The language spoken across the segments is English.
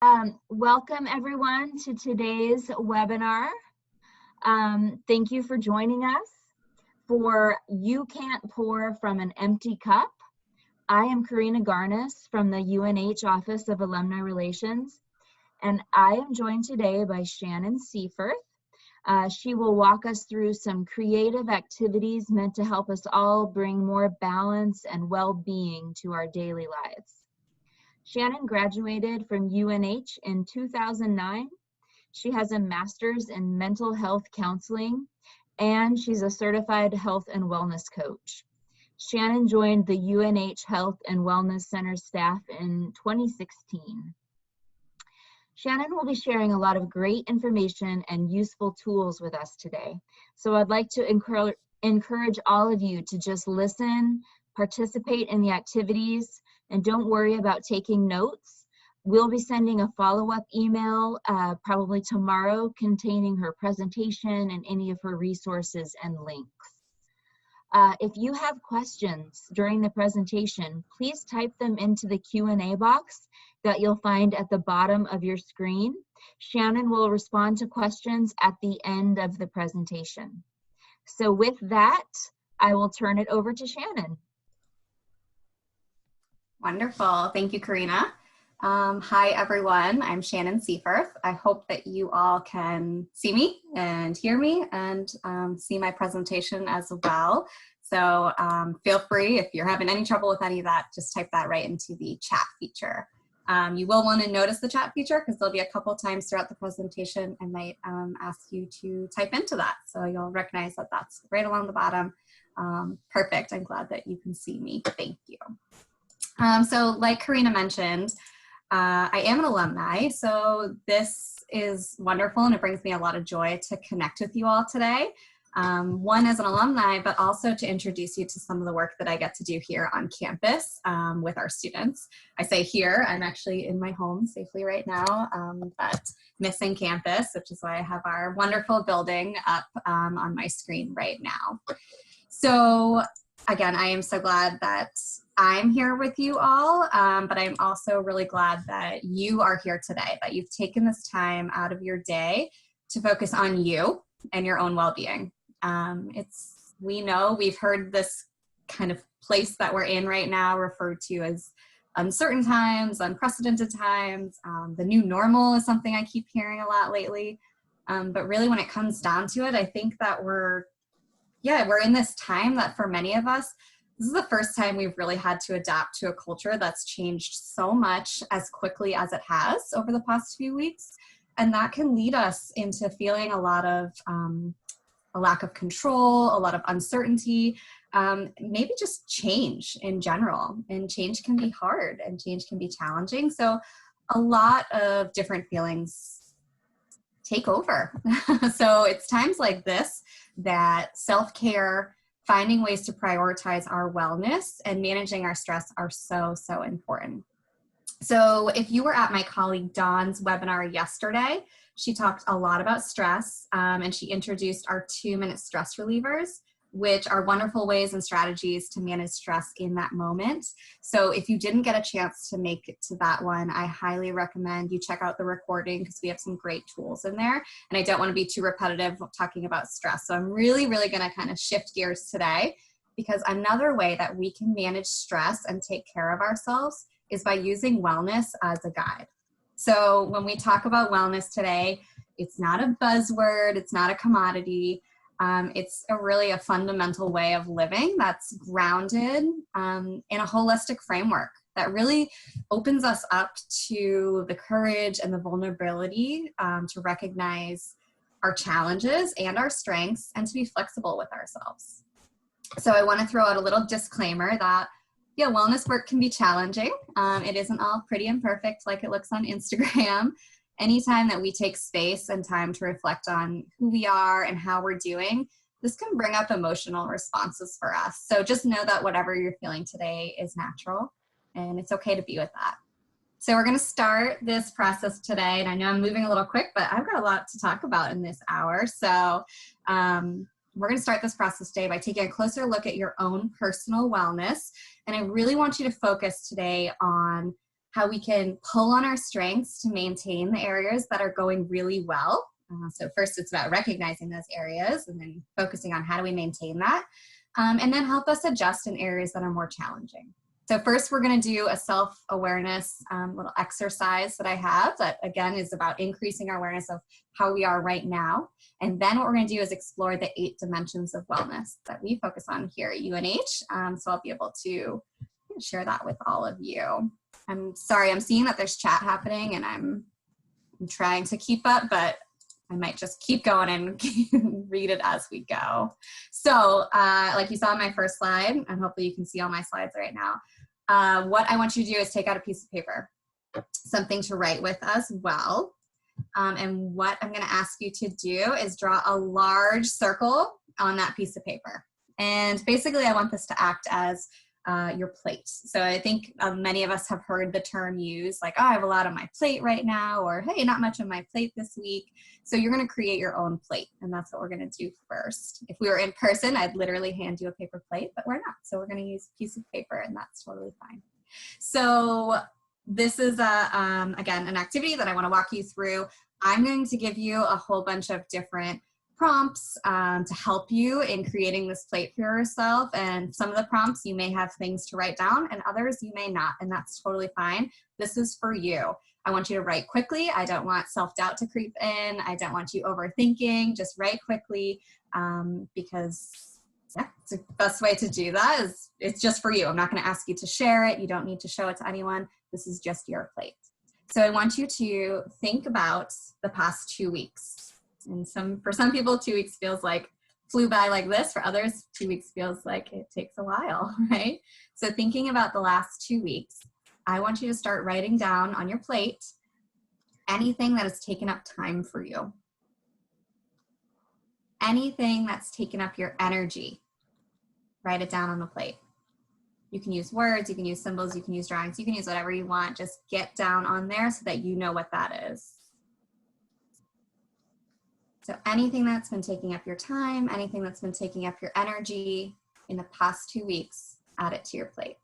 Welcome everyone to today's webinar. Thank you for joining us for You Can't Pour from an Empty Cup. I am Karina Garnis from the UNH Office of Alumni Relations, and I am joined today by Shannon Seaforth. She will walk us through some creative activities meant to help us all bring more balance and well-being to our daily lives. Shannon graduated from UNH in 2009. She has a master's in mental health counseling, and she's a certified health and wellness coach. Shannon joined the UNH Health and Wellness Center staff in 2016. Shannon will be sharing a lot of great information and useful tools with us today. So I'd like to encourage all of you to just listen, participate in the activities, and don't worry about taking notes. We'll be sending a follow-up email probably tomorrow containing her presentation and any of her resources and links. If you have questions during the presentation, please type them into the Q&A box that you'll find at the bottom of your screen. Shannon will respond to questions at the end of the presentation. So with that, I will turn it over to Shannon. Wonderful. Thank you, Karina. Hi, everyone. I'm Shannon Seaforth. I hope that you all can see me and hear me and see my presentation as well. So feel free, if you're having any trouble with any of that, just type that right into the chat feature. You will want to notice the chat feature because there'll be a couple times throughout the presentation I might ask you to type into that. So you'll recognize that that's right along the bottom. Perfect. I'm glad that you can see me. Thank you. So like Karina mentioned, I am an alumni, so this is wonderful and it brings me a lot of joy to connect with you all today. One as an alumni, but also to introduce you to some of the work that I get to do here on campus with our students. I say here, I'm actually in my home safely right now, but missing campus, which is why I have our wonderful building up on my screen right now. So again, I am so glad that I'm here with you all, but I'm also really glad that you are here today, that you've taken this time out of your day to focus on you and your own well-being. We know we've heard this kind of place that we're in right now referred to as uncertain times, unprecedented times. The new normal is something I keep hearing a lot lately. But really when it comes down to it, I think that we're in this time that for many of us, this is the first time we've really had to adapt to a culture that's changed so much as quickly as it has over the past few weeks. And that can lead us into feeling a lot of a lack of control, a lot of uncertainty, maybe just change in general. And change can be hard and change can be challenging. So a lot of different feelings take over. So it's times like this that self-care, finding ways to prioritize our wellness and managing our stress are so, so important. So if you were at my colleague Dawn's webinar yesterday, she talked a lot about stress and she introduced our 2-minute stress relievers, which are wonderful ways and strategies to manage stress in that moment. So if you didn't get a chance to make it to that one, I highly recommend you check out the recording because we have some great tools in there. And I don't want to be too repetitive talking about stress. So I'm really going to kind of shift gears today because another way that we can manage stress and take care of ourselves is by using wellness as a guide. So when we talk about wellness today, it's not a buzzword, it's not a commodity. It's really a fundamental way of living that's grounded in a holistic framework that really opens us up to the courage and the vulnerability to recognize our challenges and our strengths and to be flexible with ourselves. So I want to throw out a little disclaimer that wellness work can be challenging. It isn't all pretty and perfect like it looks on Instagram. Anytime that we take space and time to reflect on who we are and how we're doing, this can bring up emotional responses for us. So just know that whatever you're feeling today is natural and it's okay to be with that. So we're going to start this process today. And I know I'm moving a little quick, but I've got a lot to talk about in this hour. So we're going to start this process today by taking a closer look at your own personal wellness. And I really want you to focus today on how we can pull on our strengths to maintain the areas that are going really well. So first it's about recognizing those areas and then focusing on how do we maintain that, and then help us adjust in areas that are more challenging. So first we're going to do a self-awareness little exercise that I have that again is about increasing our awareness of how we are right now. And then what we're going to do is explore the 8 dimensions of wellness that we focus on here at UNH. So I'll be able to share that with all of you. I'm sorry, I'm seeing that there's chat happening and I'm trying to keep up, but I might just keep going and read it as we go. So like you saw on my first slide, and hopefully you can see all my slides right now, what I want you to do is take out a piece of paper, something to write with as well. And what I'm going to ask you to do is draw a large circle on that piece of paper. And basically I want this to act as your plate. So I think many of us have heard the term used like, oh, I have a lot on my plate right now, or hey, not much on my plate this week. So you're going to create your own plate, and that's what we're going to do first. If we were in person, I'd literally hand you a paper plate, but we're not. So we're going to use a piece of paper, and that's totally fine. So this is, again, an activity that I want to walk you through. I'm going to give you a whole bunch of different prompts to help you in creating this plate for yourself. And some of the prompts you may have things to write down and others you may not, and that's totally fine. This is for you. I want you to write quickly. I don't want self-doubt to creep in. I don't want you overthinking. Just write quickly because yeah, it's the best way to do that is it's just for you. I'm not going to ask you to share it. You don't need to show it to anyone. This is just your plate. So I want you to think about the past 2 weeks. And for some people, 2 weeks feels like flew by like this. For others, 2 weeks feels like it takes a while, right? So thinking about the last 2 weeks, I want you to start writing down on your plate anything that has taken up time for you. Anything that's taken up your energy, write it down on the plate. You can use words, you can use symbols, you can use drawings, you can use whatever you want. Just get down on there so that you know what that is. So anything that's been taking up your time, anything that's been taking up your energy in the past 2 weeks, add it to your plate.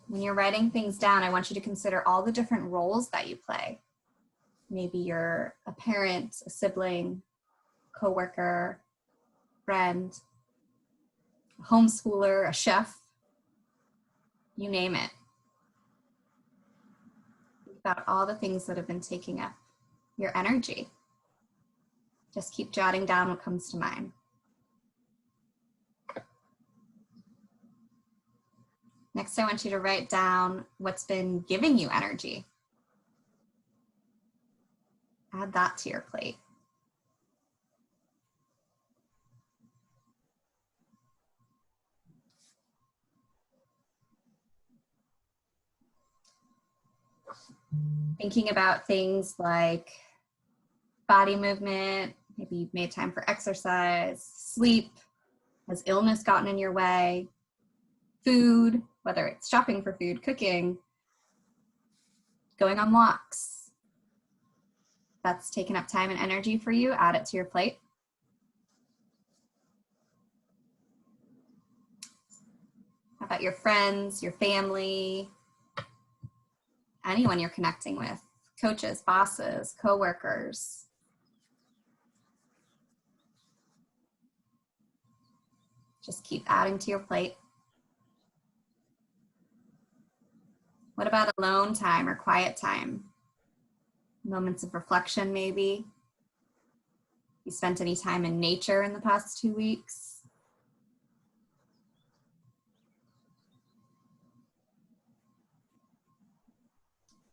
When you're writing things down, I want you to consider all the different roles that you play. Maybe you're a parent, a sibling, coworker, friend, a homeschooler, a chef, you name it. About all the things that have been taking up your energy. Just keep jotting down what comes to mind. Next, I want you to write down what's been giving you energy. Add that to your plate. Thinking about things like body movement, maybe you've made time for exercise, sleep, has illness gotten in your way, food, whether it's shopping for food, cooking, going on walks. That's taken up time and energy for you, add it to your plate. How about your friends, your family, anyone you're connecting with, coaches, bosses, coworkers. Just keep adding to your plate. What about alone time or quiet time? Moments of reflection, maybe. You spent any time in nature in the past 2 weeks?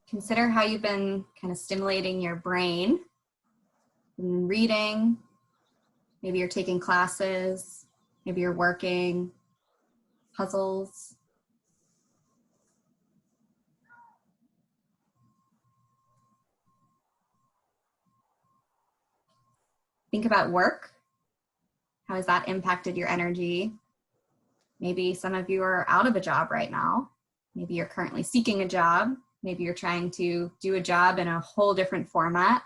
Consider how you've been kind of stimulating your brain, reading, maybe you're taking classes, maybe you're working, puzzles. Think about work. How has that impacted your energy? Maybe some of you are out of a job right now. Maybe you're currently seeking a job. Maybe you're trying to do a job in a whole different format.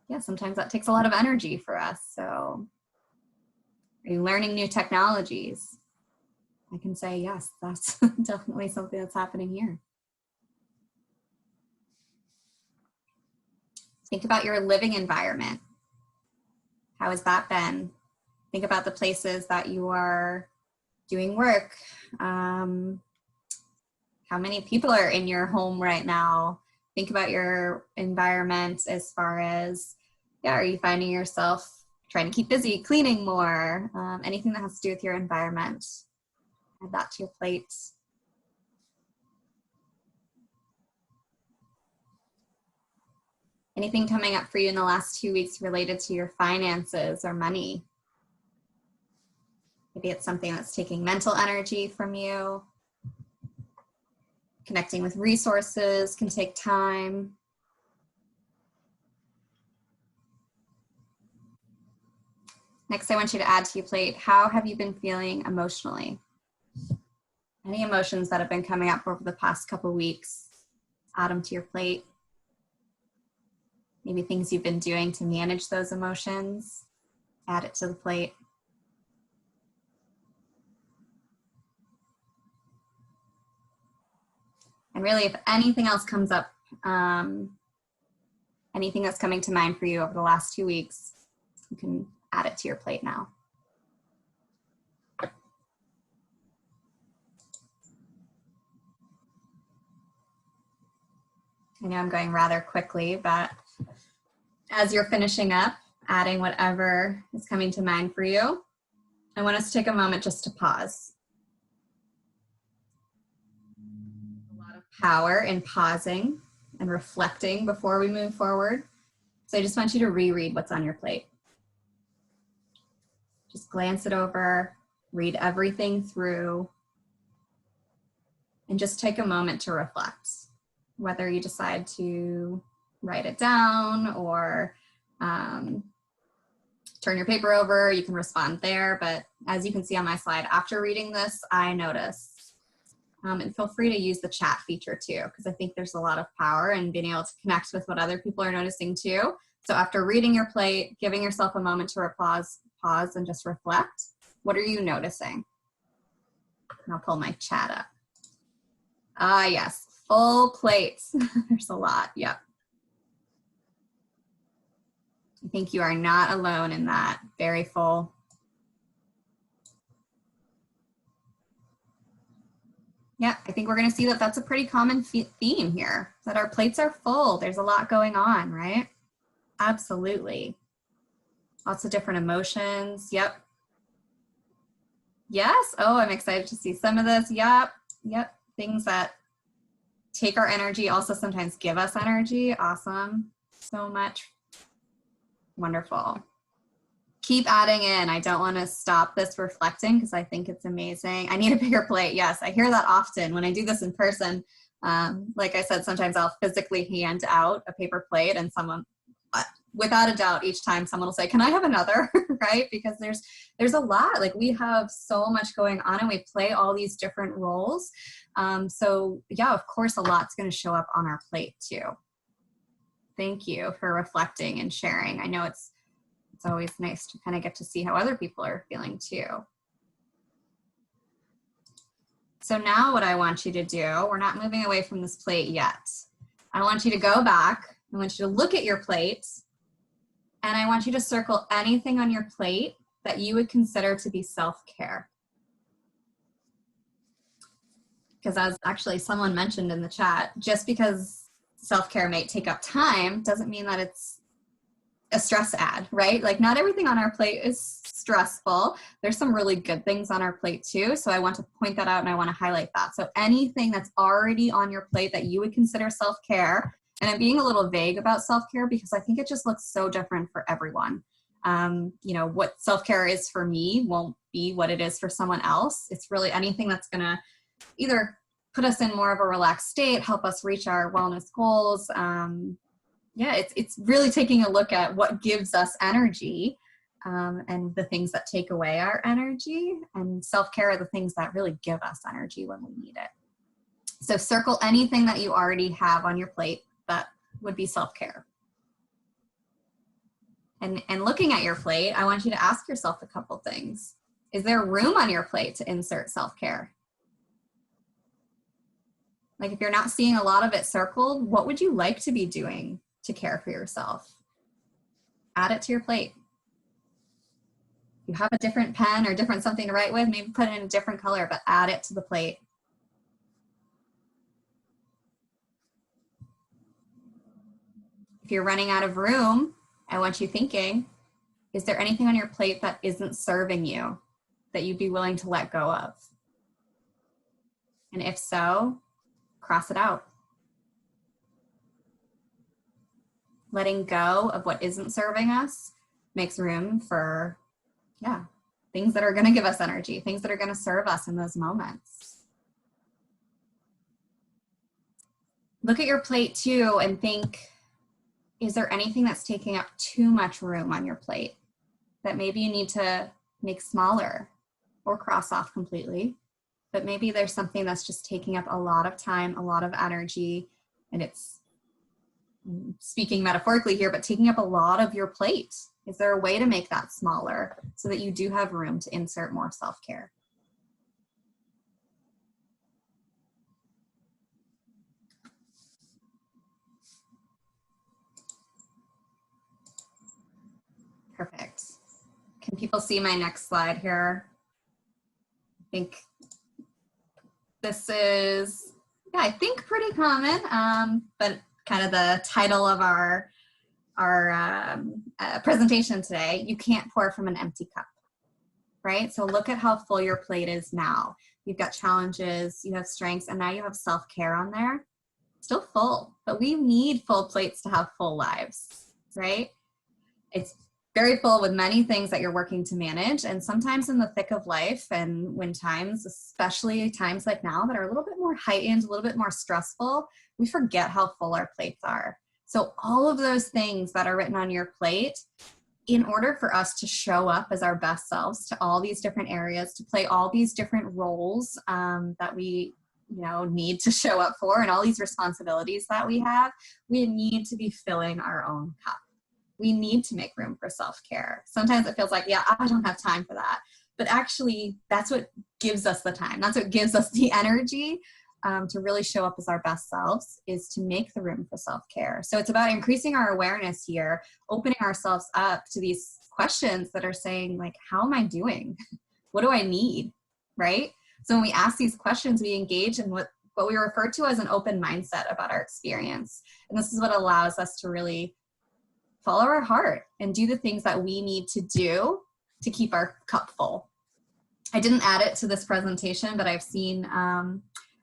Yeah, sometimes that takes a lot of energy for us. So are you learning new technologies? I can say, yes, that's definitely something that's happening here. Think about your living environment. How has that been? Think about the places that you are doing work. How many people are in your home right now? Think about your environment as far as, yeah, are you finding yourself trying to keep busy, cleaning more? Anything that has to do with your environment. Add that to your plate. Anything coming up for you in the last 2 weeks related to your finances or money? Maybe it's something that's taking mental energy from you. Connecting with resources can take time. Next, I want you to add to your plate, how have you been feeling emotionally? Any emotions that have been coming up over the past couple weeks, add them to your plate. Maybe things you've been doing to manage those emotions, add it to the plate. And really, if anything else comes up, anything that's coming to mind for you over the last 2 weeks, you can add it to your plate now. I know I'm going rather quickly, but as you're finishing up, adding whatever is coming to mind for you, I want us to take a moment just to pause. A lot of power in pausing and reflecting before we move forward. So I just want you to reread what's on your plate. Just glance it over, read everything through, and just take a moment to reflect. Whether you decide to write it down or turn your paper over, you can respond there. But as you can see on my slide, after reading this, I notice. And feel free to use the chat feature too, because I think there's a lot of power in being able to connect with what other people are noticing too. So after reading your plate, giving yourself a moment to pause and just reflect, what are you noticing? And I'll pull my chat up. Ah, yes, full plates. There's a lot, yep. I think you are not alone in that. Very full. Yeah, I think we're going to see that that's a pretty common theme here, that our plates are full. There's a lot going on, right? Absolutely. Lots of different emotions. Yep. Yes. Oh, I'm excited to see some of this. Yep. Yep. Things that take our energy, also sometimes give us energy. Awesome. So much. Wonderful. Keep adding in. I don't want to stop this reflecting because I think it's amazing. I need a bigger plate. Yes, I hear that often when I do this in person. Like I said, sometimes I'll physically hand out a paper plate and someone, without a doubt, each time someone will say, can I have another? Right? Because there's a lot. Like we have so much going on and we play all these different roles. So yeah, of course, a lot's going to show up on our plate too. Thank you for reflecting and sharing. I know it's always nice to kind of get to see how other people are feeling too. So now what I want you to do, we're not moving away from this plate yet. I want you to go back. I want you to look at your plate and I want you to circle anything on your plate that you would consider to be self-care. Because as actually someone mentioned in the chat, just because self-care may take up time doesn't mean that it's a stress add, right? Like not everything on our plate is stressful. There's some really good things on our plate too. So I want to point that out and I want to highlight that. So anything that's already on your plate that you would consider self-care, and I'm being a little vague about self-care because I think it just looks so different for everyone. You know, what self-care is for me won't be what it is for someone else. It's really anything that's going to either put us in more of a relaxed state, help us reach our wellness goals. Yeah, it's really taking a look at what gives us energy and the things that take away our energy, and self-care are the things that really give us energy when we need it. So circle anything that you already have on your plate that would be self-care. And looking at your plate, I want you to ask yourself a couple things. Is there room on your plate to insert self-care? Like if you're not seeing a lot of it circled, what would you like to be doing to care for yourself? Add it to your plate. If you have a different pen or different something to write with, maybe put it in a different color, but add it to the plate. If you're running out of room, I want you thinking, is there anything on your plate that isn't serving you that you'd be willing to let go of? And if so, cross it out. Letting go of what isn't serving us makes room for, things that are going to give us energy, things that are going to serve us in those moments. Look at your plate too and think, is there anything that's taking up too much room on your plate that maybe you need to make smaller or cross off completely? But maybe there's something that's just taking up a lot of time, a lot of energy, and it's, speaking metaphorically here, but taking up a lot of your plate. Is there a way to make that smaller so that you do have room to insert more self-care? Perfect. Can people see my next slide here? I think this is, I think pretty common, but kind of the title of our presentation today, you can't pour from an empty cup, right? So look at how full your plate is now. You've got challenges, you have strengths, and now you have self-care on there. Still full, but we need full plates to have full lives, right? It's very full with many things that you're working to manage, and sometimes in the thick of life and when times, especially times like now that are a little bit more heightened, a little bit more stressful, we forget how full our plates are. So all of those things that are written on your plate, in order for us to show up as our best selves to all these different areas, to play all these different roles that we need to show up for, and all these responsibilities that we have, we need to be filling our own cup. We need to make room for self-care. Sometimes it feels like, I don't have time for that. But actually, that's what gives us the time. That's what gives us the energy to really show up as our best selves, is to make the room for self-care. So it's about increasing our awareness here, opening ourselves up to these questions that are saying, like, how am I doing? What do I need, right? So when we ask these questions, we engage in what we refer to as an open mindset about our experience. And this is what allows us to really follow our heart and do the things that we need to do to keep our cup full. I didn't add it to this presentation, but I've seen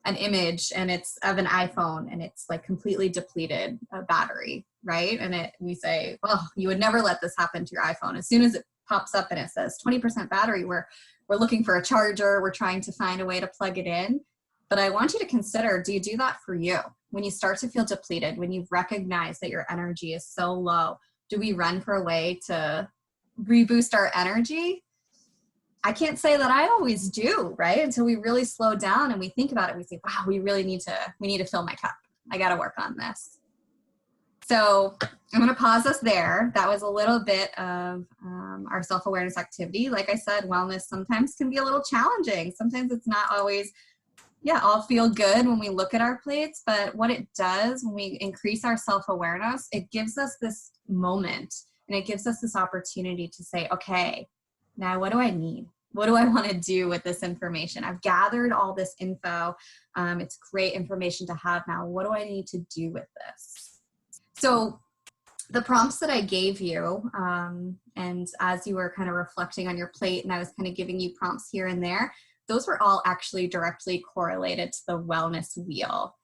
an image, and it's of an iPhone, and it's like completely depleted a battery, right? And we say, well, you would never let this happen to your iPhone. As soon as it pops up and it says 20% battery, we're looking for a charger, we're trying to find a way to plug it in. But I want you to consider, do you do that for you? When you start to feel depleted, when you've recognized that your energy is so low, do we run for a way to reboost our energy? I can't say that I always do, right? Until we really slow down and we think about it, we say, wow, we need to fill my cup. I got to work on this. So I'm going to pause us there. That was a little bit of our self-awareness activity. Like I said, wellness sometimes can be a little challenging. Sometimes it's not always, all feel good when we look at our plates, but what it does when we increase our self-awareness, it gives us this moment, and it gives us this opportunity to say, okay, now what do I need? What do I want to do with this information? I've gathered all this info. It's great information to have now. What do I need to do with this? So the prompts that I gave you, and as you were kind of reflecting on your plate, and I was kind of giving you prompts here and there, those were all actually directly correlated to the wellness wheel.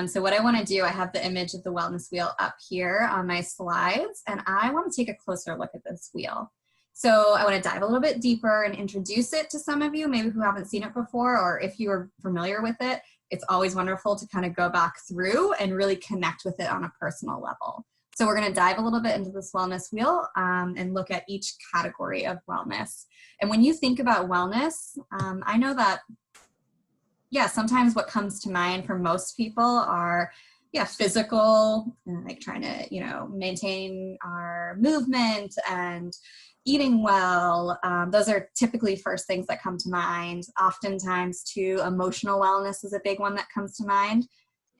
So what I want to do, I have the image of the wellness wheel up here on my slides, and I want to take a closer look at this wheel. So I want to dive a little bit deeper and introduce it to some of you, maybe who haven't seen it before, or if you are familiar with it, it's always wonderful to kind of go back through and really connect with it on a personal level. So we're going to dive a little bit into this wellness wheel and look at each category of wellness. And when you think about wellness, I know that, sometimes what comes to mind for most people are, physical, like trying to, maintain our movement and eating well. Those are typically first things that come to mind. Oftentimes too, emotional wellness is a big one that comes to mind.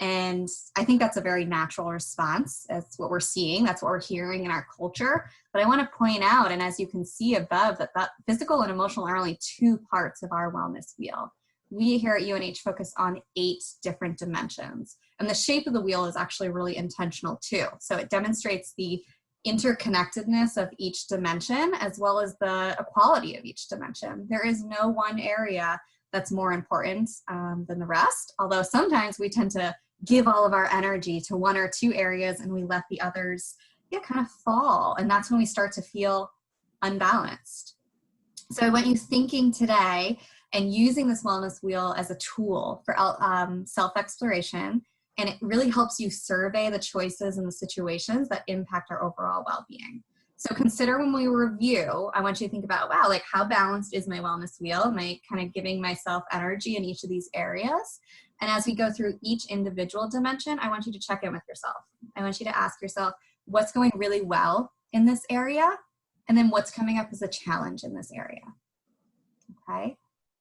And I think that's a very natural response. That's what we're seeing. That's what we're hearing in our culture. But I want to point out, and as you can see above, that physical and emotional are only 2 parts of our wellness wheel. We here at UNH focus on 8 different dimensions. And the shape of the wheel is actually really intentional too. So it demonstrates the interconnectedness of each dimension as well as the equality of each dimension. There is no one area that's more important than the rest, although sometimes we tend to give all of our energy to 1 or 2 areas and we let the others kind of fall. And that's when we start to feel unbalanced. So I want you thinking today and using this wellness wheel as a tool for self-exploration. And it really helps you survey the choices and the situations that impact our overall well-being. So consider when we review, I want you to think about, wow, like how balanced is my wellness wheel? Am I kind of giving myself energy in each of these areas? And as we go through each individual dimension, I want you to check in with yourself. I want you to ask yourself, what's going really well in this area? And then what's coming up as a challenge in this area? Okay.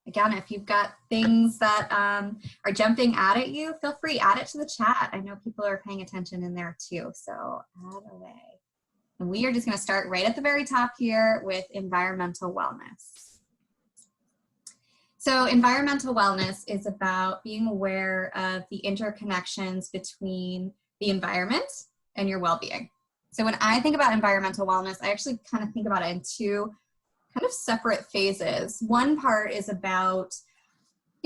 Again, if you've got things that are jumping out at you, feel free, add it to the chat. I know people are paying attention in there too, so add away. And we are just going to start right at the very top here with environmental wellness. So environmental wellness is about being aware of the interconnections between the environment and your well-being. So when I think about environmental wellness, I actually kind of think about it in 2 kind of separate phases. One part is about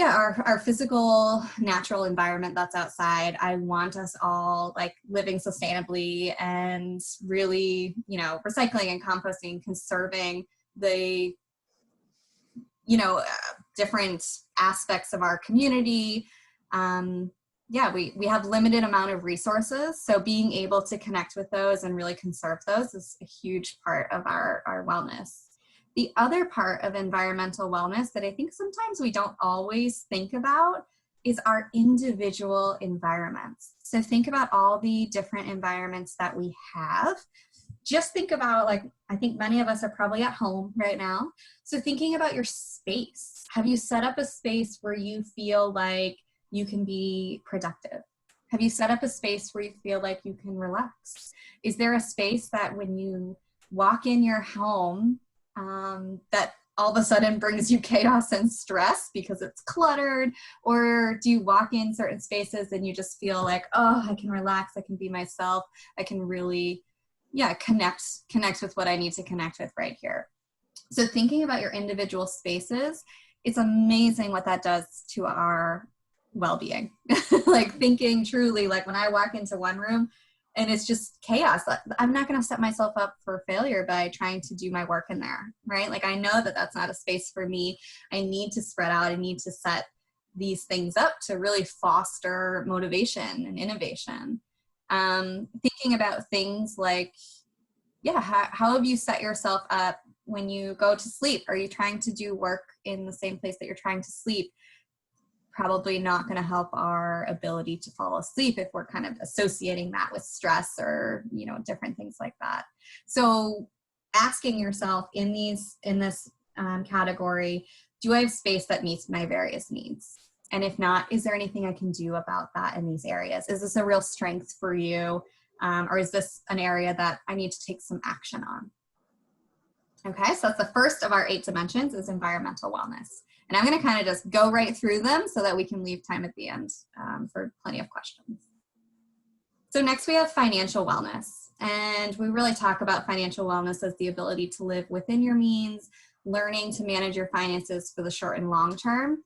our physical natural environment that's outside. I want us all like living sustainably and really, recycling and composting, conserving the, different aspects of our community. We have limited amount of resources. So being able to connect with those and really conserve those is a huge part of our wellness. The other part of environmental wellness that I think sometimes we don't always think about is our individual environments. So think about all the different environments that we have. Just think about, I think many of us are probably at home right now. So thinking about your space. Have you set up a space where you feel like you can be productive? Have you set up a space where you feel like you can relax? Is there a space that when you walk in your home, that all of a sudden brings you chaos and stress because it's cluttered? Or do you walk in certain spaces and you just feel like, oh, I can relax, I can be myself, I can really, connect with what I need to connect with right here. So thinking about your individual spaces, it's amazing what that does to our well-being. Like thinking truly, like when I walk into one room and it's just chaos, I'm not going to set myself up for failure by trying to do my work in there, right? Like I know that that's not a space for me. I need to spread out. I need to set these things up to really foster motivation and innovation. Thinking about things like, how have you set yourself up when you go to sleep? Are you trying to do work in the same place that you're trying to sleep? Probably not going to help our ability to fall asleep if we're kind of associating that with stress or, different things like that. So asking yourself in this category, do I have space that meets my various needs? And if not, is there anything I can do about that in these areas? Is this a real strength for you? Or is this an area that I need to take some action on? Okay, so that's the first of our 8 dimensions is environmental wellness. And I'm going to kind of just go right through them so that we can leave time at the end for plenty of questions. So next we have financial wellness. And we really talk about financial wellness as the ability to live within your means, learning to manage your finances for the short and long term.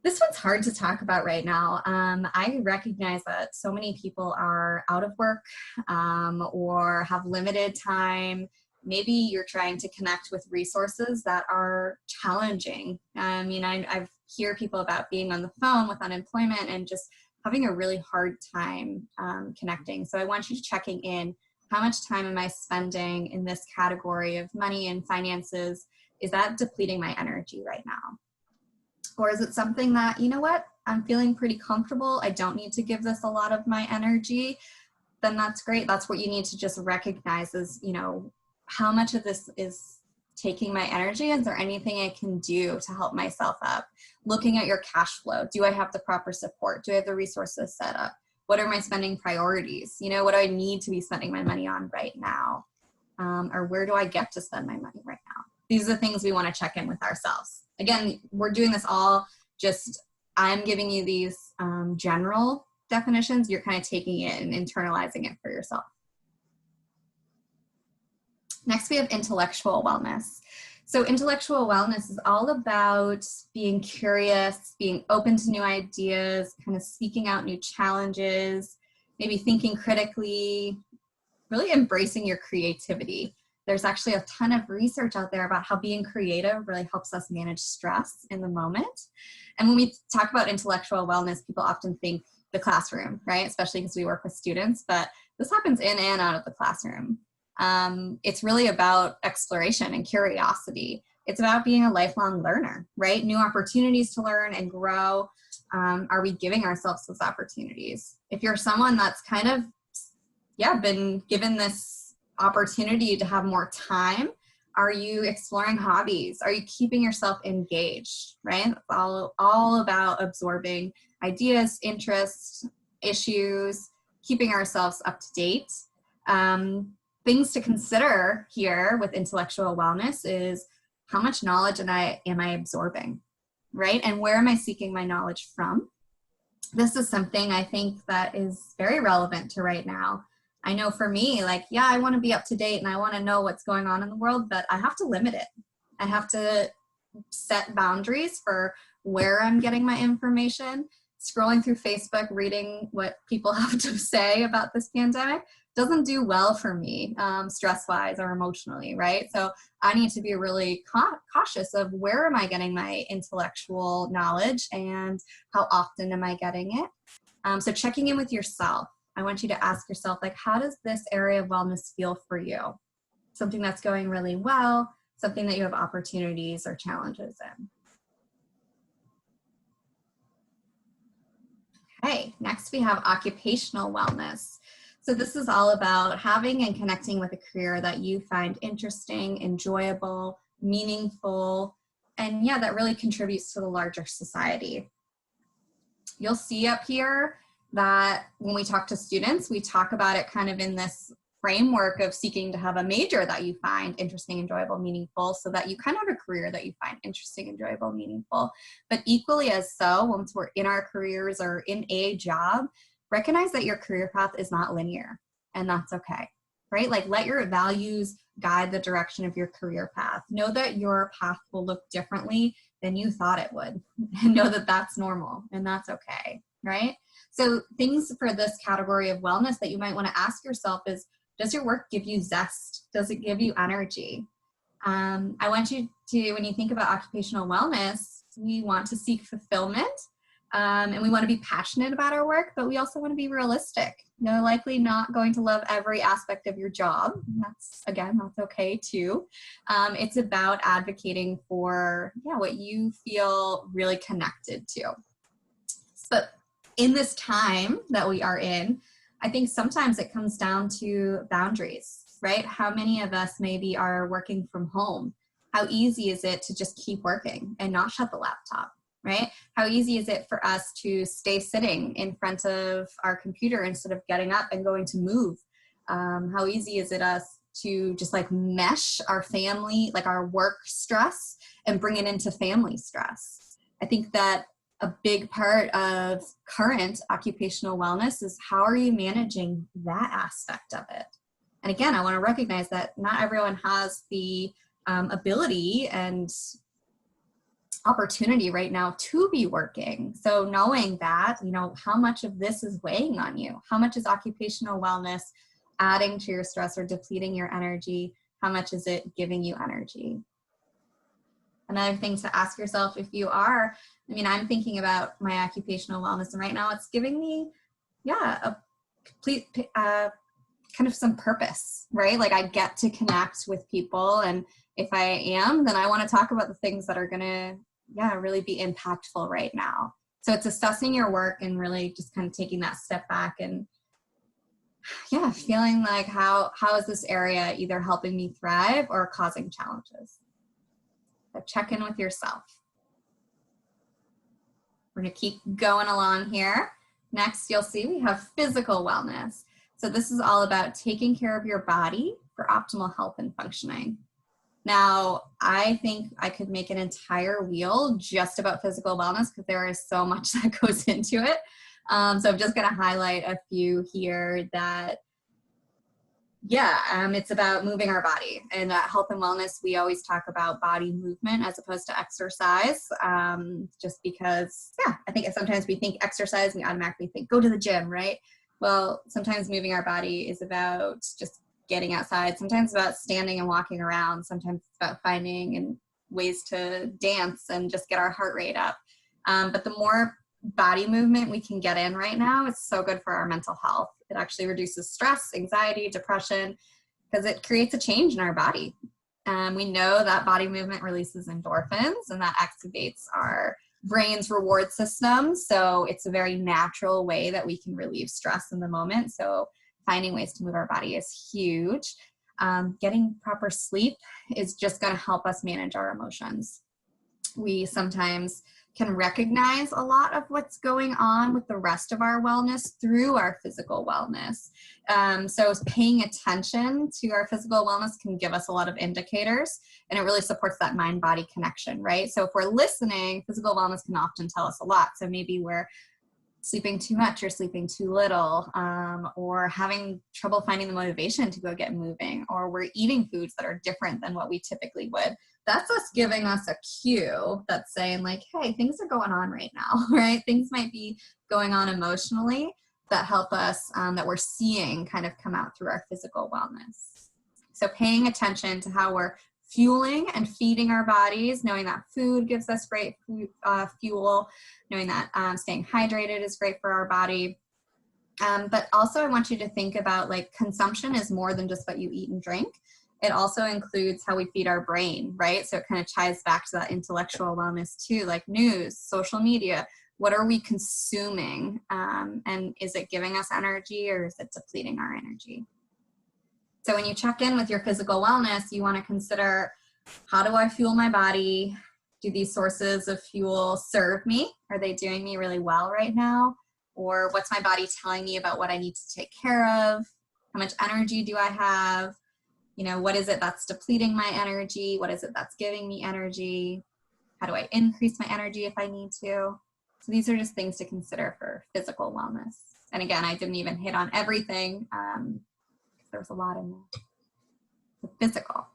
This one's hard to talk about right now. I recognize that so many people are out of work or have limited time. Maybe you're trying to connect with resources that are challenging. I hear people about being on the phone with unemployment and just having a really hard time connecting. So I want you to checking in. How much time am I spending in this category of money and finances? Is that depleting my energy right now? Or is it something that, I'm feeling pretty comfortable, I don't need to give this a lot of my energy? Then that's great. That's what you need to just recognize as, how much of this is taking my energy? Is there anything I can do to help myself up? Looking at your cash flow. Do I have the proper support? Do I have the resources set up? What are my spending priorities? You know, what do I need to be spending my money on right now? Or where do I get to spend my money right now? These are the things we want to check in with ourselves. Again, we're doing this all just, I'm giving you these general definitions. You're kind of taking it and internalizing it for yourself. Next, we have intellectual wellness. So intellectual wellness is all about being curious, being open to new ideas, kind of seeking out new challenges, maybe thinking critically, really embracing your creativity. There's actually a ton of research out there about how being creative really helps us manage stress in the moment. And when we talk about intellectual wellness, people often think the classroom, right? Especially because we work with students, but this happens in and out of the classroom. It's really about exploration and curiosity. It's about being a lifelong learner, right? New opportunities to learn and grow. Are we giving ourselves those opportunities? If you're someone that's kind of, been given this opportunity to have more time, are you exploring hobbies? Are you keeping yourself engaged, right? It's all about absorbing ideas, interests, issues, keeping ourselves up to date. Things to consider here with intellectual wellness is how much knowledge am I absorbing, right? And where am I seeking my knowledge from? This is something I think that is very relevant to right now. I know for me, like, I want to be up to date and I want to know what's going on in the world, but I have to limit it. I have to set boundaries for where I'm getting my information. Scrolling through Facebook, reading what people have to say about this pandemic doesn't do well for me, stress-wise or emotionally, right? So I need to be really cautious of where am I getting my intellectual knowledge and how often am I getting it? So checking in with yourself. I want you to ask yourself, like, how does this area of wellness feel for you? Something that's going really well, something that you have opportunities or challenges in. Okay, next we have occupational wellness. So this is all about having and connecting with a career that you find interesting, enjoyable, meaningful, and that really contributes to the larger society. You'll see up here that when we talk to students, we talk about it kind of in this framework of seeking to have a major that you find interesting, enjoyable, meaningful, so that you kind of have a career that you find interesting, enjoyable, meaningful. But equally as so, once we're in our careers or in a job, recognize that your career path is not linear, and that's okay, right? Like, let your values guide the direction of your career path. Know that your path will look differently than you thought it would, and know that that's normal and that's okay, right? So things for this category of wellness that you might want to ask yourself is, does your work give you zest? Does it give you energy? I want you to, when you think about occupational wellness, we want to seek fulfillment, and we want to be passionate about our work, but we also want to be realistic. You're likely not going to love every aspect of your job. That's okay too. It's about advocating for what you feel really connected to. But in this time that we are in, I think sometimes it comes down to boundaries, right? How many of us maybe are working from home? How easy is it to just keep working and not shut the laptop, right? How easy is it for us to stay sitting in front of our computer instead of getting up and going to move? How easy is it us to just like mesh our family, like our work stress, and bring it into family stress? I think that a big part of current occupational wellness is how are you managing that aspect of it? And again, I want to recognize that not everyone has the ability and opportunity right now to be working. So knowing that, how much of this is weighing on you? How much is occupational wellness adding to your stress or depleting your energy? How much is it giving you energy? Another thing to ask yourself if you are, I'm thinking about my occupational wellness, and right now it's giving me, a complete kind of some purpose, right? Like, I get to connect with people, and if I am, then I want to talk about the things that are going to, really be impactful right now. So it's assessing your work and really just kind of taking that step back and yeah, feeling like how is this area either helping me thrive or causing challenges? So check in with yourself. We're going to keep going along here. Next, you'll see we have physical wellness. So this is all about taking care of your body for optimal health and functioning. Now, I think I could make an entire wheel just about physical wellness because there is so much that goes into it. So I'm just going to highlight a few here that, it's about moving our body. And at Health and Wellness, we always talk about body movement as opposed to exercise, just because, I think sometimes we think exercise, we automatically think go to the gym, right? Well, sometimes moving our body is about just getting outside. Sometimes it's about standing and walking around. Sometimes it's about finding ways to dance and just get our heart rate up. But the more body movement we can get in right now, it's so good for our mental health. It actually reduces stress, anxiety, depression, because it creates a change in our body. We know that body movement releases endorphins, and that activates our brain's reward system. So it's a very natural way that we can relieve stress in the moment. So finding ways to move our body is huge. Getting proper sleep is just going to help us manage our emotions. We sometimes can recognize a lot of what's going on with the rest of our wellness through our physical wellness. So paying attention to our physical wellness can give us a lot of indicators, and it really supports that mind-body connection, right? So if we're listening, physical wellness can often tell us a lot. So maybe we're sleeping too much or sleeping too little, or having trouble finding the motivation to go get moving, or we're eating foods that are different than what we typically would. That's us giving us a cue that's saying like, hey, things are going on right now, right? Things might be going on emotionally that help us, that we're seeing kind of come out through our physical wellness. So paying attention to how we're fueling and feeding our bodies, knowing that food gives us great fuel, knowing that staying hydrated is great for our body. But also I want you to think about like consumption is more than just what you eat and drink. It also includes how we feed our brain, right? So it kind of ties back to that intellectual wellness too, like news, social media. What are we consuming? And is it giving us energy or is it depleting our energy? So when you check in with your physical wellness, you want to consider, how do I fuel my body? Do these sources of fuel serve me? Are they doing me really well right now? Or what's my body telling me about what I need to take care of? How much energy do I have? You know, what is it that's depleting my energy? What is it that's giving me energy? How do I increase my energy if I need to? So these are just things to consider for physical wellness. And again, I didn't even hit on everything. There's a lot in there. The physical.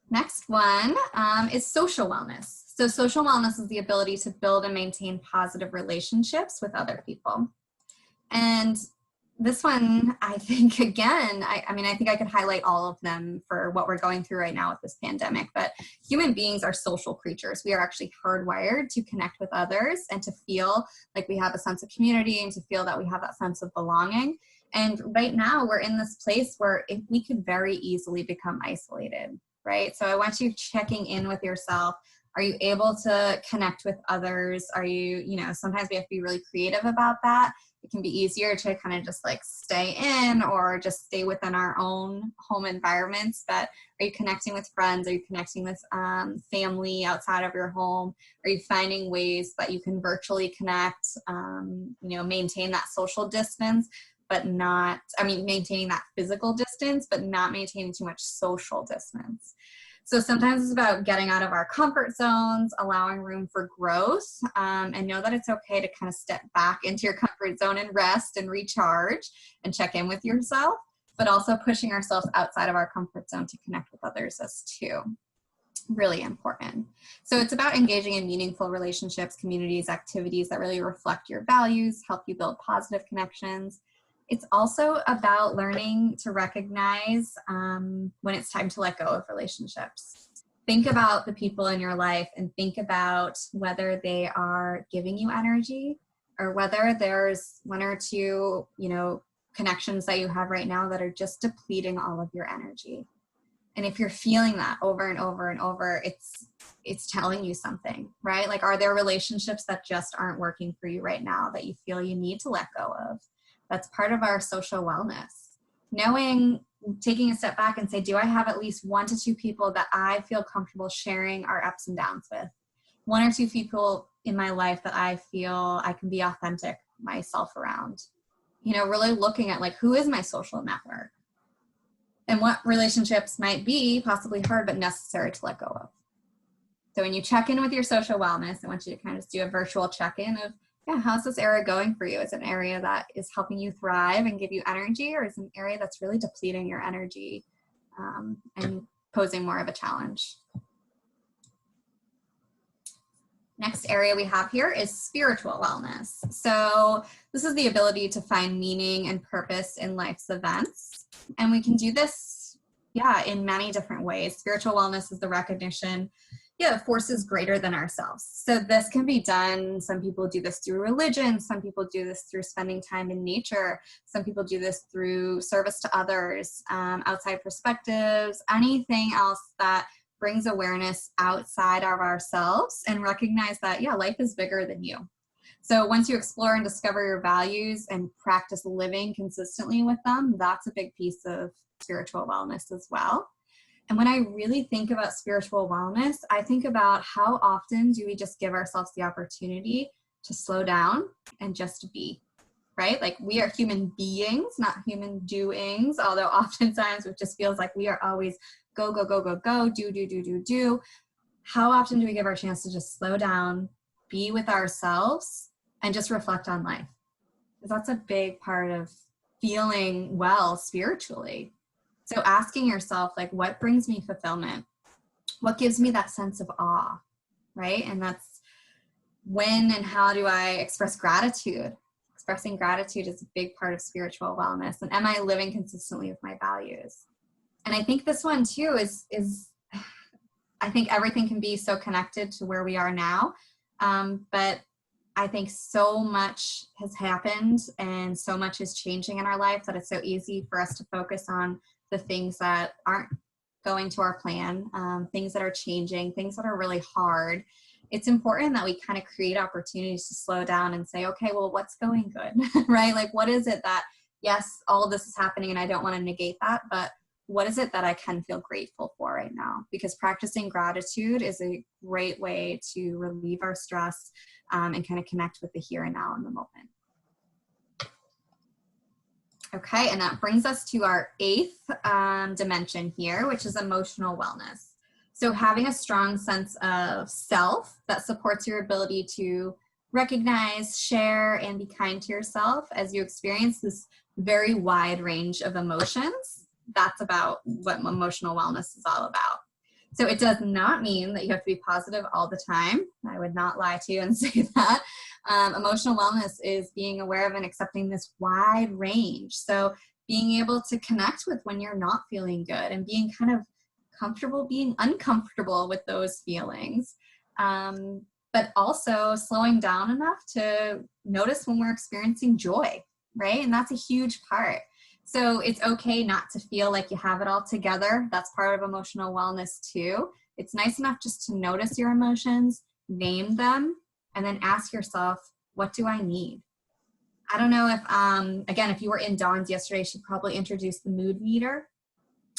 Next one is social wellness. So social wellness is the ability to build and maintain positive relationships with other people. And this one, I think, again, I think I could highlight all of them for what we're going through right now with this pandemic, but human beings are social creatures. We are actually hardwired to connect with others and to feel like we have a sense of community and to feel that we have that sense of belonging. And right now we're in this place where we could very easily become isolated, right? So I want you checking in with yourself. Are you able to connect with others? Are you, sometimes we have to be really creative about that. It can be easier to kind of just like stay in or just stay within our own home environments. But are you connecting with friends? Are you connecting with family outside of your home? Are you finding ways that you can virtually connect, maintain that social distance, but not, maintaining that physical distance, but not maintaining too much social distance. So sometimes it's about getting out of our comfort zones, allowing room for growth, and know that it's okay to kind of step back into your comfort zone and rest and recharge and check in with yourself, but also pushing ourselves outside of our comfort zone to connect with others as too. Really important. So it's about engaging in meaningful relationships, communities, activities that really reflect your values, help you build positive connections. It's also about learning to recognize when it's time to let go of relationships. Think about the people in your life and think about whether they are giving you energy or whether there's one or two, connections that you have right now that are just depleting all of your energy. And if you're feeling that over and over and over, it's telling you something, right? Like, are there relationships that just aren't working for you right now that you feel you need to let go of? That's part of our social wellness. Knowing, taking a step back and say, do I have at least 1 to 2 people that I feel comfortable sharing our ups and downs with? 1 or 2 people in my life that I feel I can be authentic myself around. You know, really looking at like, who is my social network? And what relationships might be possibly hard but necessary to let go of. So when you check in with your social wellness, I want you to kind of just do a virtual check-in of, yeah, how's this area going for you? Is it an area that is helping you thrive and give you energy, or is it an area that's really depleting your energy and posing more of a challenge? Next area we have here is spiritual wellness. So this is the ability to find meaning and purpose in life's events. And we can do this, yeah, in many different ways. Spiritual wellness is the recognition, yeah, of forces greater than ourselves. So this can be done, some people do this through religion, some people do this through spending time in nature, some people do this through service to others, outside perspectives, anything else that brings awareness outside of ourselves and recognize that, yeah, life is bigger than you. So once you explore and discover your values and practice living consistently with them, that's a big piece of spiritual wellness as well. And when I really think about spiritual wellness, I think about how often do we just give ourselves the opportunity to slow down and just be, right? Like we are human beings, not human doings, although oftentimes it just feels like we are always go, go, go, go, go, do. How often do we give our chance to just slow down, be with ourselves, and just reflect on life? Because that's a big part of feeling well spiritually. So asking yourself, like, what brings me fulfillment? What gives me that sense of awe, right? And that's when and how do I express gratitude? Expressing gratitude is a big part of spiritual wellness. And am I living consistently with my values? And I think this one too is I think everything can be so connected to where we are now. But I think so much has happened and so much is changing in our life that it's so easy for us to focus on the things that aren't going to our plan, things that are changing, things that are really hard. It's important that we kind of create opportunities to slow down and say, okay, well, what's going good, right? Like, what is it that, yes, all of this is happening and I don't want to negate that, but what is it that I can feel grateful for right now? Because practicing gratitude is a great way to relieve our stress and kind of connect with the here and now in the moment. Okay, and that brings us to our 8th dimension here, which is emotional wellness. So having a strong sense of self that supports your ability to recognize, share, and be kind to yourself as you experience this very wide range of emotions. That's about what emotional wellness is all about. So it does not mean that you have to be positive all the time. I would not lie to you and say that. Emotional wellness is being aware of and accepting this wide range. So being able to connect with when you're not feeling good and being kind of comfortable being uncomfortable with those feelings. But also slowing down enough to notice when we're experiencing joy, right? And that's a huge part. So it's okay not to feel like you have it all together. That's part of emotional wellness too. It's nice enough just to notice your emotions, name them, and then ask yourself, what do I need? I don't know if, again, if you were in Dawn's yesterday, I should probably introduce the mood meter.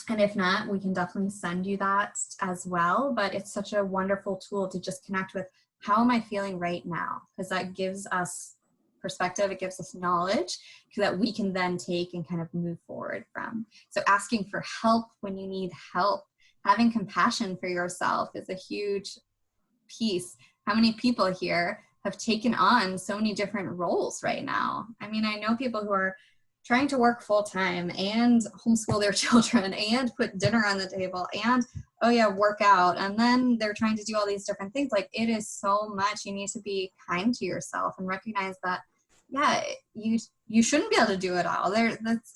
And if not, we can definitely send you that as well. But it's such a wonderful tool to just connect with, how am I feeling right now? Because that gives us perspective, it gives us knowledge that we can then take and kind of move forward from. So asking for help when you need help, having compassion for yourself is a huge piece. How many people here have taken on so many different roles right now? I mean, I know people who are trying to work full time and homeschool their children and put dinner on the table and, oh yeah, work out. And then they're trying to do all these different things. Like, it is so much. You need to be kind to yourself and recognize that, yeah, you shouldn't be able to do it all.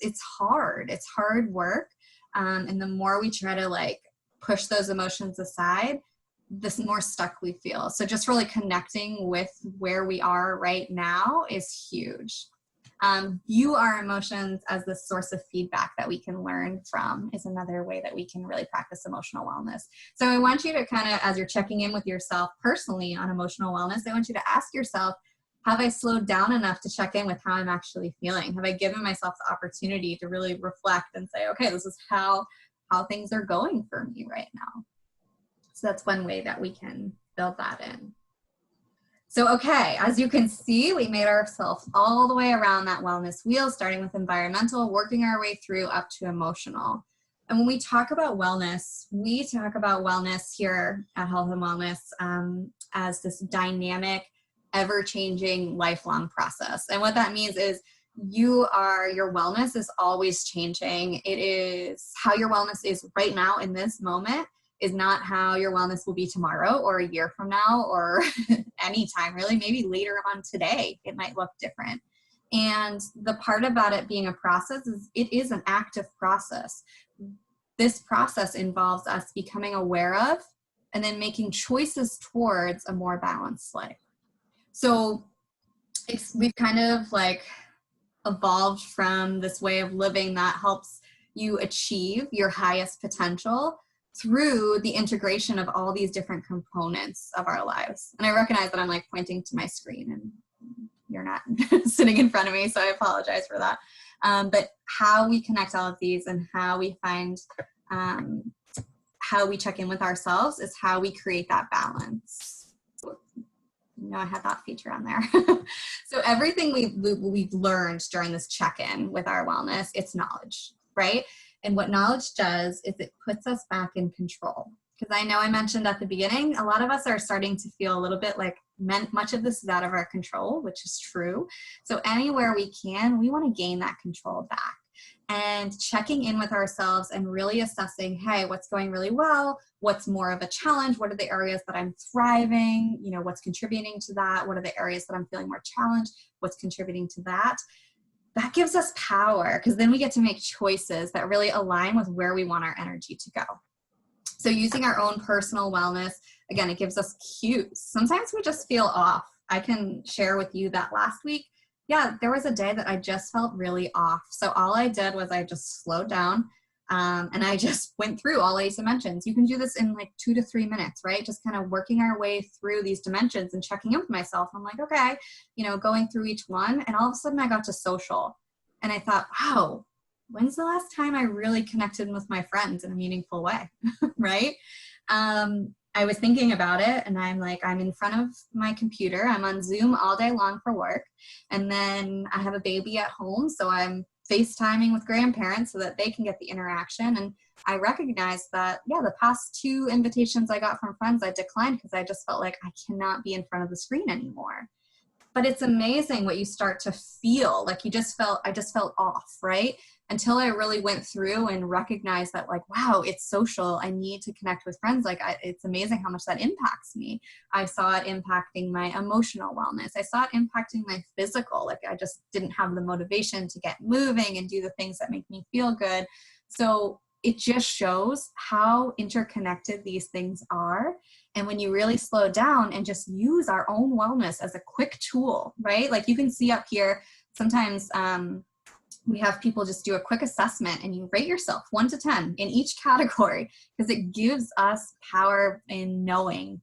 It's hard. It's hard work. And the more we try to like push those emotions aside, the more stuck we feel. So just really connecting with where we are right now is huge. View our emotions as the source of feedback that we can learn from is another way that we can really practice emotional wellness. So I want you to kind of, as you're checking in with yourself personally on emotional wellness, I want you to ask yourself, have I slowed down enough to check in with how I'm actually feeling? Have I given myself the opportunity to really reflect and say, okay, this is how things are going for me right now? So that's one way that we can build that in. So, okay, as you can see, we made ourselves all the way around that wellness wheel, starting with environmental, working our way through up to emotional. And when we talk about wellness, we talk about wellness here at Health and Wellness as this dynamic, ever-changing, lifelong process. And what that means is your wellness is always changing. It is how your wellness is right now in this moment is not how your wellness will be tomorrow or a year from now or anytime really. Maybe later on today, it might look different. And the part about it being a process is it is an active process. This process involves us becoming aware of and then making choices towards a more balanced life. So we've kind of like evolved from this way of living that helps you achieve your highest potential through the integration of all these different components of our lives. And I recognize that I'm like pointing to my screen and you're not sitting in front of me, so I apologize for that. But how we connect all of these and how we find, how we check in with ourselves is how we create that balance. You know, I had that feature on there. So everything we've learned during this check-in with our wellness, it's knowledge, right? And what knowledge does is it puts us back in control. Because I know I mentioned at the beginning, a lot of us are starting to feel a little bit like much of this is out of our control, which is true. So anywhere we can, we want to gain that control back. And checking in with ourselves and really assessing, hey, what's going really well? What's more of a challenge? What are the areas that I'm thriving? You know, what's contributing to that? What are the areas that I'm feeling more challenged? What's contributing to that? That gives us power because then we get to make choices that really align with where we want our energy to go. So using our own personal wellness, again, it gives us cues. Sometimes we just feel off. I can share with you that last week, yeah, there was a day that I just felt really off. So all I did was I just slowed down and I just went through all 8 dimensions. You can do this in like 2 to 3 minutes, right? Just kind of working our way through these dimensions and checking in with myself. I'm like, okay, you know, going through each one. And all of a sudden I got to social and I thought, wow, when's the last time I really connected with my friends in a meaningful way, right? I was thinking about it and I'm like, I'm in front of my computer. I'm on Zoom all day long for work. And then I have a baby at home. So I'm FaceTiming with grandparents so that they can get the interaction. And I recognized that, yeah, the past 2 invitations I got from friends, I declined because I just felt like I cannot be in front of the screen anymore. But it's amazing what you start to feel like I just felt off, right? Until I really went through and recognized that like, wow, it's social. I need to connect with friends. Like it's amazing how much that impacts me. I saw it impacting my emotional wellness. I saw it impacting my physical. Like I just didn't have the motivation to get moving and do the things that make me feel good. So it just shows how interconnected these things are. And when you really slow down and just use our own wellness as a quick tool, right? Like you can see up here, sometimes we have people just do a quick assessment and you rate yourself 1 to 10 in each category because it gives us power in knowing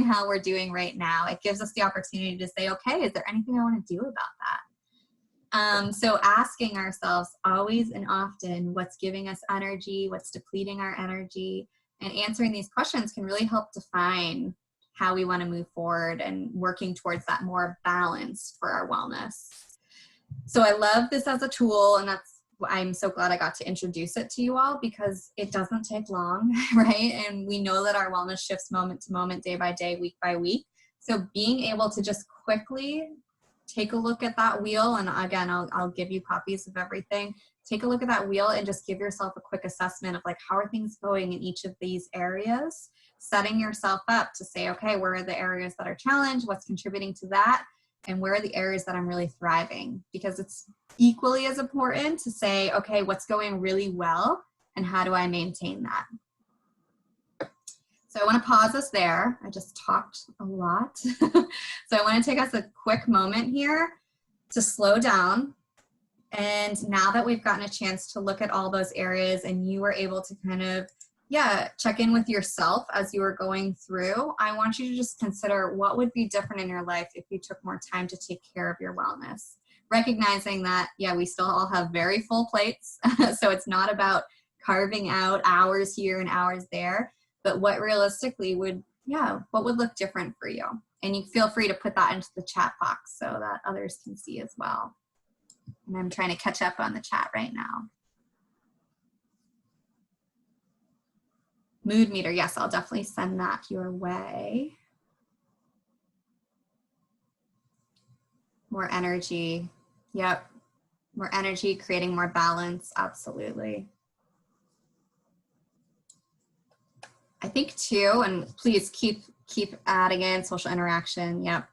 how we're doing right now. It gives us the opportunity to say, okay, is there anything I want to do about that? So asking ourselves always and often what's giving us energy, what's depleting our energy, and answering these questions can really help define how we want to move forward and working towards that more balance for our wellness. So I love this as a tool, and I'm so glad I got to introduce it to you all because it doesn't take long, right? And we know that our wellness shifts moment to moment, day by day, week by week. So being able to just quickly take a look at that wheel, and again, I'll give you copies of everything. Take a look at that wheel and just give yourself a quick assessment of like, how are things going in each of these areas? Setting yourself up to say, okay, where are the areas that are challenged? What's contributing to that? And where are the areas that I'm really thriving? Because it's equally as important to say, okay, what's going really well and how do I maintain that? So I want to pause us there. I just talked a lot. So I want to take us a quick moment here to slow down. And now that we've gotten a chance to look at all those areas and you were able to kind of yeah, check in with yourself as you are going through. I want you to just consider what would be different in your life if you took more time to take care of your wellness. Recognizing that, yeah, we still all have very full plates. So it's not about carving out hours here and hours there, but what realistically would, what would look different for you? And you feel free to put that into the chat box so that others can see as well. And I'm trying to catch up on the chat right now. Mood meter, yes, I'll definitely send that your way. More energy, yep. More energy, creating more balance, absolutely. I think too, and please keep adding in social interaction, yep.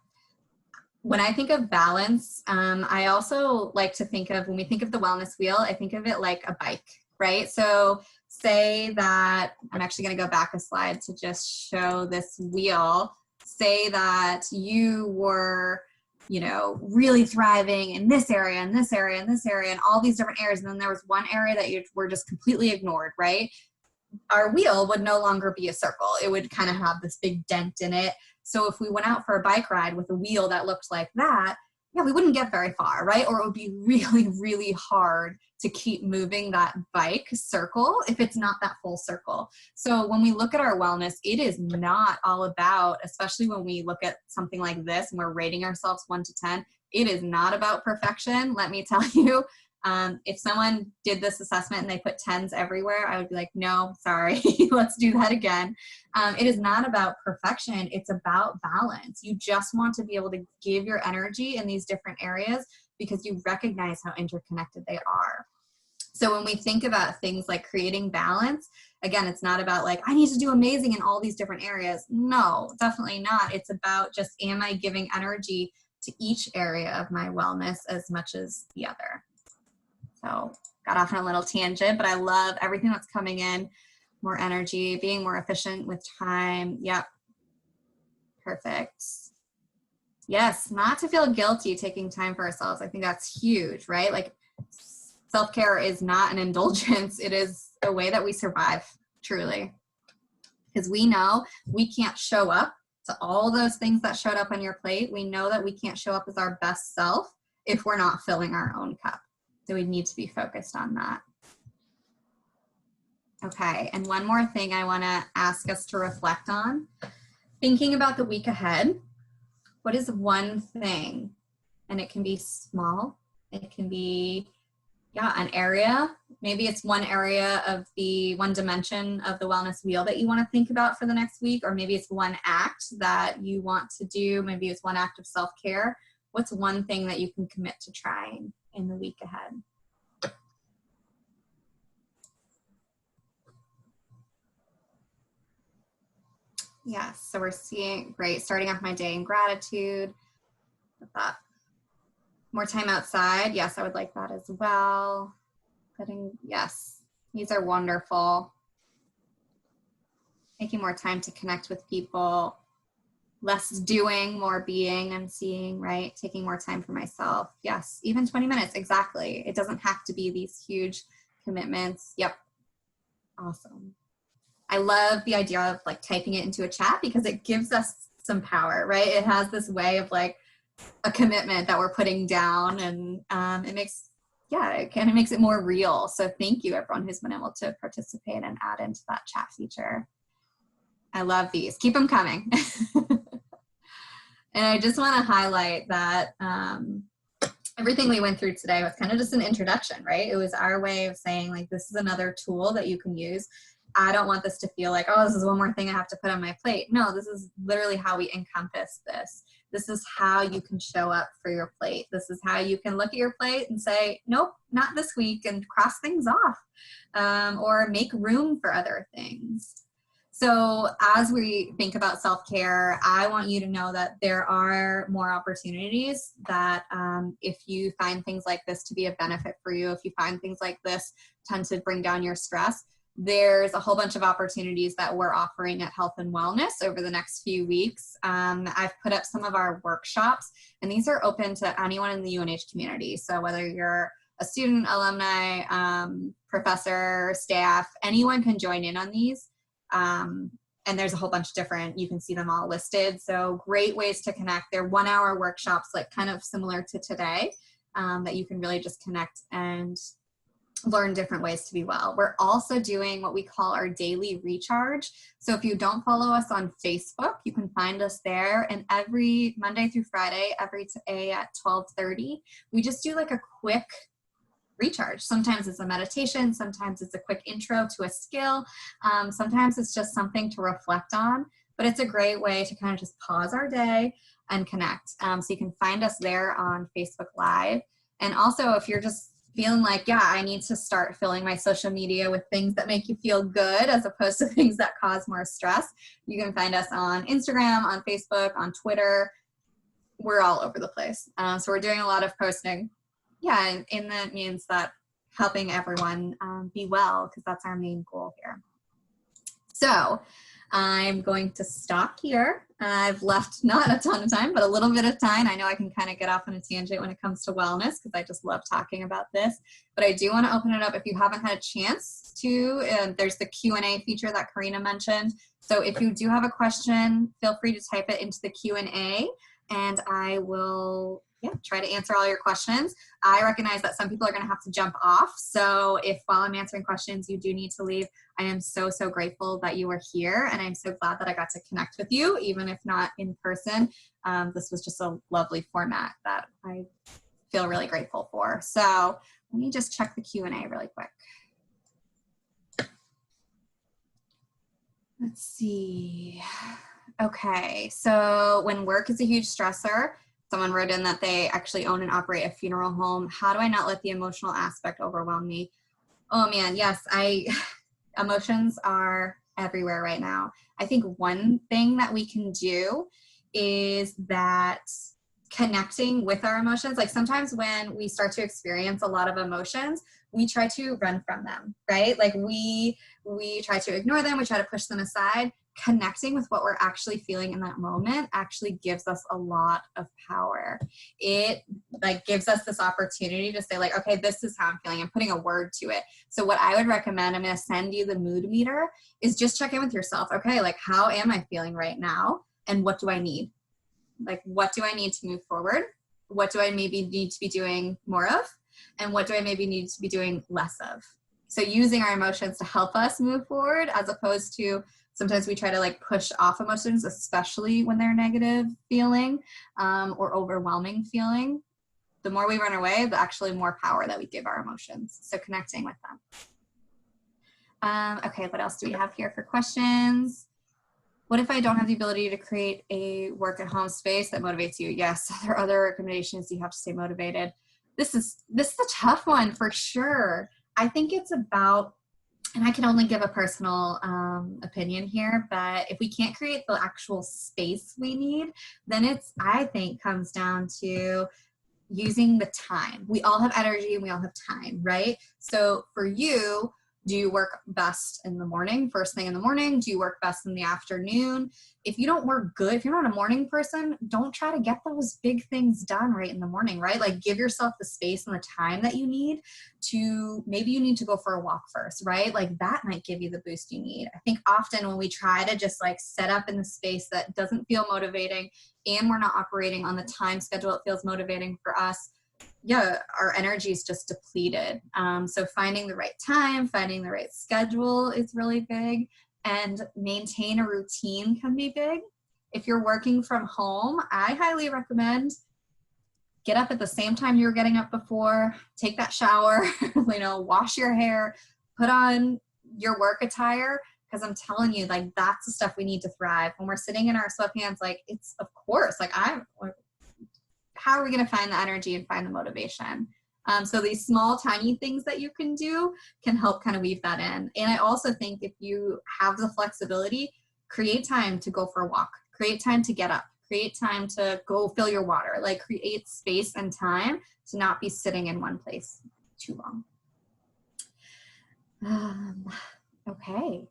When I think of balance, I also like to think of, when we think of the wellness wheel, I think of it like a bike, right? So say that, I'm actually gonna go back a slide to just show this wheel. Say that you were, you know, really thriving in this area, and this area, and this area, and all these different areas, and then there was one area that you were just completely ignored, right? Our wheel would no longer be a circle. It would kind of have this big dent in it. So if we went out for a bike ride with a wheel that looked like that, yeah, we wouldn't get very far, right? Or it would be really, really hard to keep moving that bike circle if it's not that full circle. So when we look at our wellness, it is not all about, especially when we look at something like this and we're rating ourselves 1 to 10, it is not about perfection. Let me tell you, if someone did this assessment and they put 10s everywhere, I would be like, no, sorry, let's do that again. It is not about perfection. It's about balance. You just want to be able to give your energy in these different areas because you recognize how interconnected they are. So when we think about things like creating balance, again, it's not about like, I need to do amazing in all these different areas. No, definitely not. It's about just, am I giving energy to each area of my wellness as much as the other? So got off on a little tangent, but I love everything that's coming in. More energy, being more efficient with time. Yep. Perfect. Yes, not to feel guilty taking time for ourselves. I think that's huge, right? Like self-care is not an indulgence. It is a way that we survive, truly. Because we know we can't show up to all those things that showed up on your plate. We know that we can't show up as our best self if we're not filling our own cup. So we need to be focused on that. Okay, and one more thing I want to ask us to reflect on. Thinking about the week ahead, what is one thing? And it can be small. It can be, an area. Maybe it's one area of the one dimension of the wellness wheel that you want to think about for the next week, or maybe it's one act that you want to do. Maybe it's one act of self-care. What's one thing that you can commit to trying in the week ahead? Yes, so we're seeing, great, starting off my day in gratitude. With that. More time outside. Yes, I would like that as well. Yes, these are wonderful. Making more time to connect with people. Less doing, more being and seeing, right? Taking more time for myself. Yes, even 20 minutes, exactly. It doesn't have to be these huge commitments. Yep. Awesome. I love the idea of like typing it into a chat because it gives us some power, right? It has this way of like a commitment that we're putting down, and it makes, it kind of makes it more real. So thank you everyone who's been able to participate and add into that chat feature. I love these. Keep them coming. And I just want to highlight that everything we went through today was kind of just an introduction, right? It was our way of saying like, this is another tool that you can use. I don't want this to feel like, oh, this is one more thing I have to put on my plate. No, this is literally how we encompass this. This is how you can show up for your plate. This is how you can look at your plate and say, nope, not this week, and cross things off, or make room for other things. So as we think about self-care, I want you to know that there are more opportunities that if you find things like this to be a benefit for you, if you find things like this tend to bring down your stress, there's a whole bunch of opportunities that we're offering at Health and Wellness over the next few weeks. I've put up some of our workshops, and these are open to anyone in the UNH community. So whether you're a student, alumni, professor, staff, anyone can join in on these. And there's a whole bunch of different, you can see them all listed. So great ways to connect. They're 1 hour workshops, like kind of similar to today, that you can really just connect and learn different ways to be well. We're also doing what we call our daily recharge. So if you don't follow us on Facebook, you can find us there. And every Monday through Friday, every day at 12:30, we just do like a quick recharge. Sometimes it's a meditation, sometimes it's a quick intro to a skill, sometimes it's just something to reflect on, but it's a great way to kind of just pause our day and connect. So you can find us there on Facebook Live. And also if you're just feeling like, yeah, I need to start filling my social media with things that make you feel good as opposed to things that cause more stress, you can find us on Instagram, on Facebook, on Twitter. We're all over the place. So we're doing a lot of posting. Yeah, and that means that helping everyone be well, because that's our main goal here. So I'm going to stop here. I've left not a ton of time, but a little bit of time. I know I can kind of get off on a tangent when it comes to wellness because I just love talking about this. But I do want to open it up if you haven't had a chance to. There's the Q&A feature that Karina mentioned. So if you do have a question, feel free to type it into the Q&A and I will try to answer all your questions. I recognize that some people are going to have to jump off. So if while I'm answering questions, you do need to leave, I am so, so grateful that you are here. And I'm so glad that I got to connect with you, even if not in person. This was just a lovely format that I feel really grateful for. So let me just check the Q&A really quick. Let's see. Okay, so when work is a huge stressor, someone wrote in that they actually own and operate a funeral home. How do I not let the emotional aspect overwhelm me? Oh man, yes, emotions are everywhere right now. I think one thing that we can do is that connecting with our emotions, like sometimes when we start to experience a lot of emotions, we try to run from them, right? Like we try to ignore them, we try to push them aside. Connecting with what we're actually feeling in that moment actually gives us a lot of power. It like gives us this opportunity to say like, okay, this is how I'm feeling. I'm putting a word to it. So what I would recommend, I'm going to send you the mood meter, is just check in with yourself. Okay, like how am I feeling right now? And what do I need? Like, what do I need to move forward? What do I maybe need to be doing more of? And what do I maybe need to be doing less of? So using our emotions to help us move forward, as opposed to sometimes we try to like push off emotions, especially when they're negative feeling or overwhelming feeling. The more we run away, the actually more power that we give our emotions. So connecting with them. Okay, what else do we have here for questions? What if I don't have the ability to create a work at home space that motivates you? Yes, there are other recommendations. You have to stay motivated. This is a tough one for sure. I think it's about, and I can only give a personal opinion here, but if we can't create the actual space we need, then it's, I think, comes down to using the time. We all have energy and we all have time, right? So for you, do you work best in the morning, first thing in the morning? Do you work best in the afternoon? If you don't work good, if you're not a morning person, don't try to get those big things done right in the morning, right? Like give yourself the space and the time that you need to, maybe you need to go for a walk first, right? Like that might give you the boost you need. I think often when we try to just like set up in the space that doesn't feel motivating and we're not operating on the time schedule it feels motivating for us, our energy is just depleted. So finding the right time, finding the right schedule is really big, and maintain a routine can be big. If you're working from home, I highly recommend get up at the same time you were getting up before, take that shower, wash your hair, put on your work attire, because I'm telling you, like, that's the stuff we need to thrive. When we're sitting in our sweatpants, like, it's, of course, like, how are we going to find the energy and find the motivation? So these small, tiny things that you can do can help kind of weave that in. And I also think if you have the flexibility, create time to go for a walk, create time to get up, create time to go fill your water, like create space and time to not be sitting in one place too long. Okay.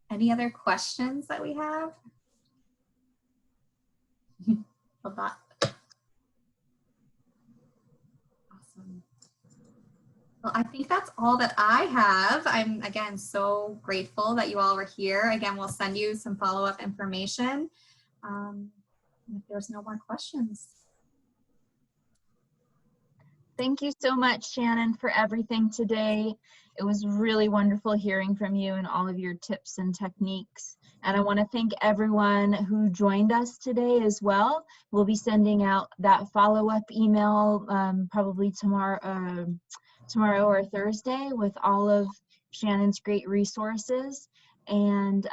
Any other questions that we have? A lot. Awesome. Well, I think that's all that I have. I'm, again, so grateful that you all were here. Again, we'll send you some follow-up information. If there's no more questions. Thank you so much, Shannon, for everything today. It was really wonderful hearing from you and all of your tips and techniques. And I want to thank everyone who joined us today as well. We'll be sending out that follow-up email probably tomorrow or Thursday with all of Shannon's great resources. And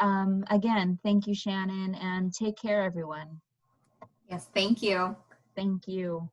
again, thank you, Shannon, and take care, everyone. Yes, thank you. Thank you.